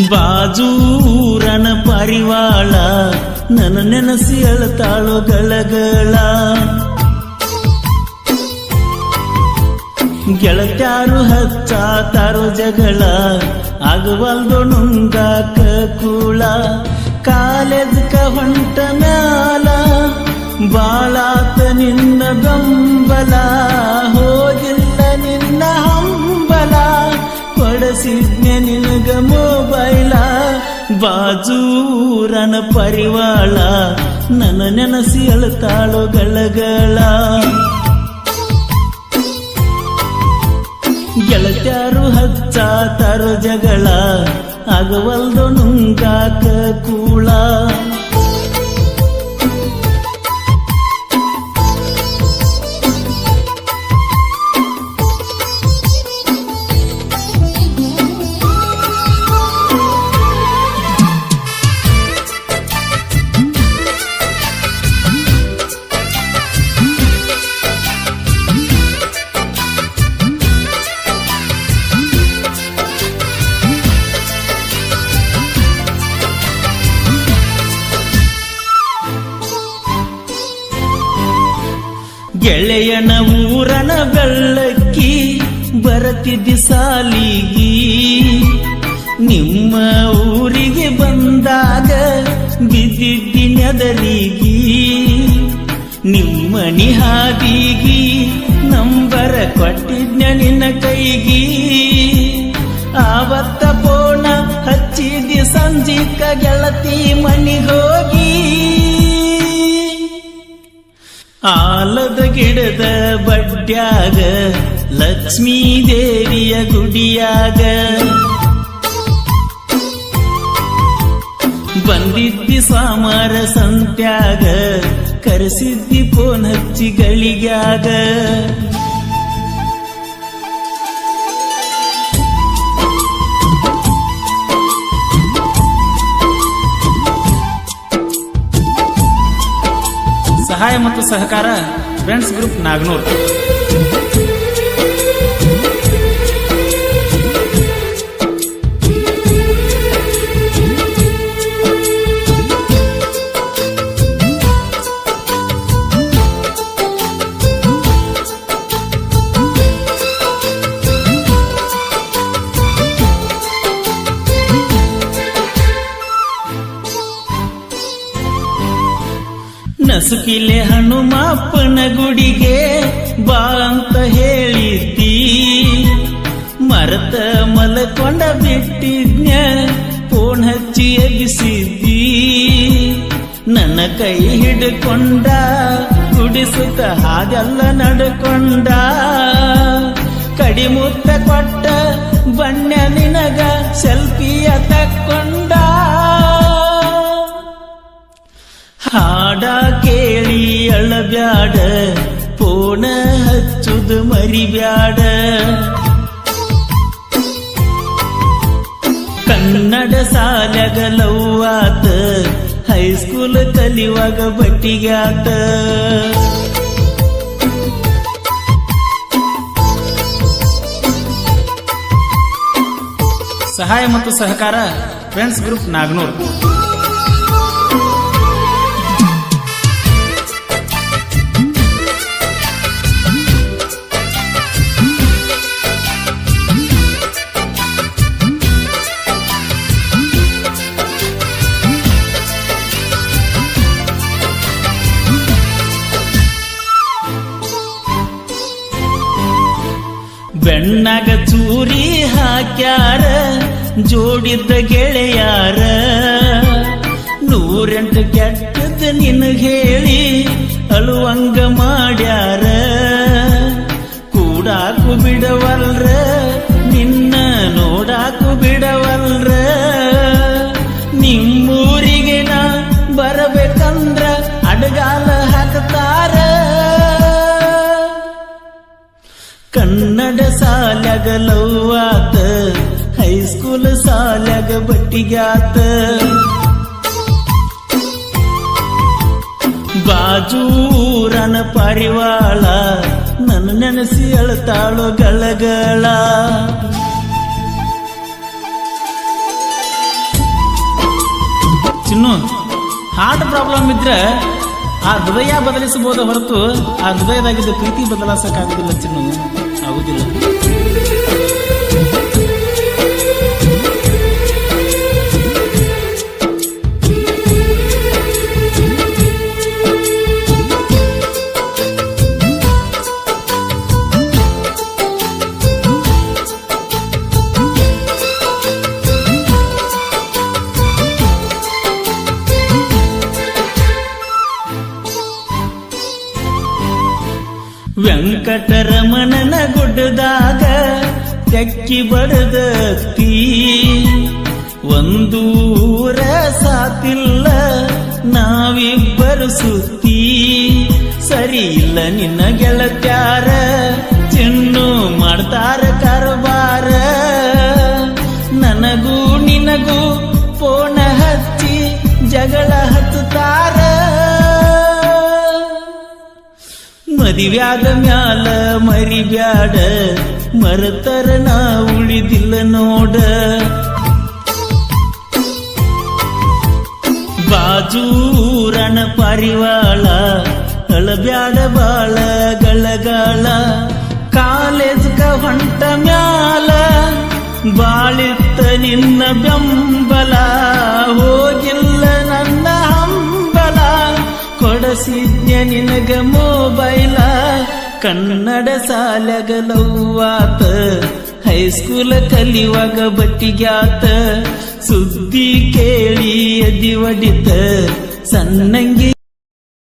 ಬಾಜೂರನ ಪರಿವಾಳ ನನ್ನ ನೆನಸಿ ಅಳತಾಳೋ ಗಳಗಳ. ಗೆಳತ್ಯಾರು ಹಚ್ಚಾತಾರೋ ಜಗಳ, ಆಗವಲ್ದೋ ನುಂಗಾಕ ಕೂಳ. ಕಾಲೇಜ್ಕ ಹೊಂಟ ಮ್ಯಾಲ ಬಾಳಾತ ನಿನ್ನ ಬೆಂಬಲ, ಹೋಗಿಲ್ಲ ನಿನ್ನ ಹಂಬಲ, ಕೊಡಸಿದ್ನೆ ನಿನಗ ಮೊಬೈಲ. ಬಾಜೂರನ ಪರಿವಾಳ ನನ್ನ ನೆನಸಿ ಅಳತಾಳೋ ಗಳಗಳ. ಗೆಳತ್ಯಾರು ಹಚ್ಚಾತಾರೋ ಜಗಳ, ಆಗವಲ್ದೋ ನುಂಗಾಕ ಕೂಳ. ಗೆಳೆಯನ ಊರನ ಬೆಳ್ಳಕ್ಕಿ ಬರತಿದ್ದಿ ಸಾಲಿಗಿ, ನಿಮ್ಮ ಊರಿಗೆ ಬಂದಾಗ ಬಿದ್ದಿದ್ದಿ ನೆದರಿಗಿ. ನಿಮ್ಮನಿ ಹಾದಿಗಿ ನಂಬರ ಕೊಟ್ಟಿದ್ನ ನಿನ್ನ ಕೈಗಿ, ಆವತ್ತ ಪೋಣ ಹಚ್ಚಿದ್ದಿ ಸಂಜಿಕ ಗೆಳತಿ ಮನಿಗೋಗಿ. ಆಲದ ಗಿಡದ ಬಡ್ಡ್ಯಾಗ ಲಕ್ಷ್ಮೀ ದೇವಿಯ ಗುಡಿಯಾಗ ಬಂದಿದ್ದಿ ಸಾಮಾರ ಸಂತ್ಯಾಗ, ಕರೆಸಿದ್ದಿ ಫೋನ್ ಹಚ್ಚಿ ಗಳಿಗ್ಯಾಗ. ಸಹಾಯ ಮತ್ತು ಸಹಕಾರ ಫ್ರೆಂಡ್ಸ್ ಗ್ರೂಪ್ ನಾಗನೂರ್. ನಸುಕಿಲೆ ಹನುಮಪ್ಪನ ಗುಡಿಗೆ ಬಾ ಅಂತ ಹೇಳಿದ್ದಿ, ಮರತ ಮಲಕೊಂಡ ಬಿಟ್ಟಿದ್ನ ಫೋನ್ ಹಚ್ಚಿ ಎಬ್ಬಿಸಿದ್ದಿ. ನನ್ನ ಕೈ ಹಿಡ್ಕೊಂಡ ಗುಡಿಸುತ್ತ ಹಾಗೆಲ್ಲ ನಡ್ಕೊಂಡ, ಕಡಿಮುತ್ತ ಕೊಟ್ಟ ಬಣ್ಣ ನಿನಗ ಸೆಲ್ಫಿಯ ತಕ್ಕೊಂಡ. ಹಾಡ ಕೇಳಿ ಅಳಬ್ಯಾಡ, ಫೋನ ಹಚ್ಚುದು ಮರಿಬ್ಯಾಡ. ಕನ್ನಡ ಸಾಲ್ಯಾಗ ಲವ್ವಾತ, ಹೈಸ್ಕೂಲ್ ಕಲಿಯುವಾಗ ಬಟ್ಟಿಗ್ಯಾತ. ಸಹಾಯ ಮತ್ತು ಸಹಕಾರ ಫ್ರೆಂಡ್ಸ್ ಗ್ರೂಪ್ ನಾಗನೂರ್. ಬೆಣ್ಣಗ ಚೂರಿ ಹಾಕ್ಯಾರ ಜೋಡಿದ್ದ ಗೆಳೆಯಾರ, 108 ಕೆಟ್ಟದ ನಿನಗೆ ಹೇಳಿ ಅಳುವಂಗ ಮಾಡ್ಯಾರ. ಕೂಡಾಕು ಬಿಡವಲ್ರ, ನಿನ್ನ ನೋಡಾಕು ಬಿಡವಲ್ರ. ನಿಮ್ಮೂರಿಗೆ ನಾ ಬರಬೇಕಂದ್ರ ಅಡಗಾಲ ಹಾಕ್ತಾರ. ಕನ್ನಡ ಸಾಲ್ಯಾಗ ಲವ್ವಾತ, ಹೈಸ್ಕೂಲ್ ಸಾಲ್ಯಾಗ ಬಟ್ಟಿಗ್ಯಾತ. ಬಾಜೂರನ ಪರಿವಾಳ ನನ್ನ ನೆನಸಿ ಅಳತಾಳೋ ಗಳಗಳ. ಚಿನ್ನು, ಹಾರ್ಟ್ ಪ್ರಾಬ್ಲಮ್ ಇದ್ರೆ ಆ ಹೃದಯ ಬದಲಿಸಬಹುದು ಹೊರತು ಆ ಹೃದಯದಾಗಿದ್ದ ಪ್ರೀತಿ ಬದಲಾಯಿಸಕ್ಕಾಗುದಿಲ್ಲ ಚಿನ್ನು, ಆಗುದಿಲ್ಲ. ವೆಂಕಟರಮಣನ ಗುಡ್ಡದಾಗ ತೆಕ್ಕಿ ಬಡದತ್ತಿ, ಒಂದೂರ ಸಾತಿಲ್ಲ ನಾವಿಬ್ಬರು ಸುತ್ತಿ. ಸರಿ ಇಲ್ಲ ನಿನ್ನ ಗೆಳತ್ಯಾರ, ಚಿನ್ನು ಮಾಡ್ತಾರ ಕಾರವಾರ. ನನಗೂ ನಿನಗೂ ಫೋನ ಹಚ್ಚಿ ಜಗಳ ಹಚ್ಚುತ್ತಾರ. ಮದಿವ್ಯಾದ ಮ್ಯಾಲ ಮರಿಬ್ಯಾಡ, ಮರತರ ನಾ ಉಳಿದಿಲ್ಲ ನೋಡ. ಬಾಜೂರನ ಪಾರಿವಾಳ ಅಳಬ್ಯಾಡ ಬಾಳ ಗಳಗಾಳ. ಕಾಲೇಜ್ಗ ಹೊಂಟ ಮ್ಯಾಲ ಬಾಳಿತ್ತ ನಿನ್ನ ಬೆಂಬಲ, ಹೋಗಿಲ್ಲ ನನ್ನ ಹಂಬಲ. ಕೊಡಸಿದ್ಯ ನಿನಗ ಮೊಬೈಲ, ಕನ್ನಡ ಸಾಲಗಲವ್ವಾತ. ಹೈಸ್ಕೂಲ ಕಲಿಯುವಾಗ ಬಟ್ಟಿಗ್ಯಾತ, ಸುದ್ದಿ ಕೇಳಿ ಎದಿ ಒಡಿತ ಸಣ್ಣಂಗಿ